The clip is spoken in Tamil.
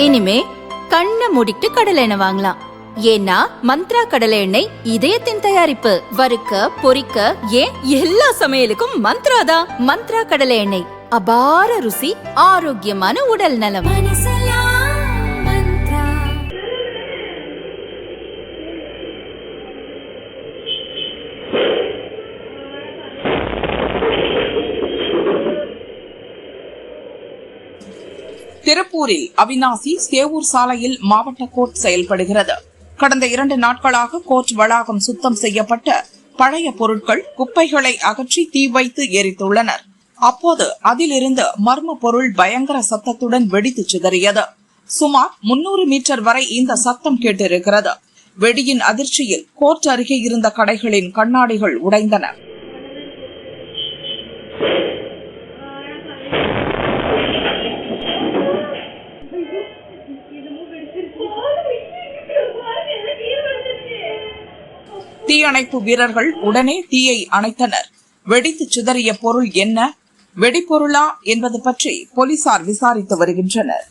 இனிமே கண்ணை மூடிட்டு கடலை எண்ணெய் வாங்கலாம். ஏன்னா மந்த்ரா கடலை எண்ணெய் இதயத்தின் தயாரிப்பு. வறுக்க பொரிக்க ஏன் எல்லா சமையலுக்கும் மந்த்ரா தான். மந்த்ரா கடலை எண்ணெய், அபார ருசி, ஆரோக்கியமான உடல் நலம். திருப்பூரில் அவிநாசி சேவூர் சாலையில் மாவட்ட கோர்ட் செயல்படுகிறது. கடந்த 2 நாட்களாக கோர்ட் வளாகம் சுத்தம் செய்யப்பட்ட பழைய பொருட்கள், குப்பைகளை அகற்றி தீ வைத்து எரித்துள்ளனர். அப்போது அதிலிருந்து மர்ம பொருள் பயங்கர சத்தத்துடன் வெடித்து சிதறியது. சுமார் 300 மீட்டர் வரை இந்த சத்தம் கேட்டிருக்கிறது. வெடியின் அதிர்ச்சியில் கோர்ட் அருகே இருந்த கடைகளின் கண்ணாடிகள் உடைந்தன. தீயணைப்பு வீரர்கள் உடனே தீயை அணைத்தனர். வெடித்து சிதறிய பொருள் என்ன, வெடிப்பொருளா என்பது பற்றி போலீசார் விசாரித்து வருகின்றனர்.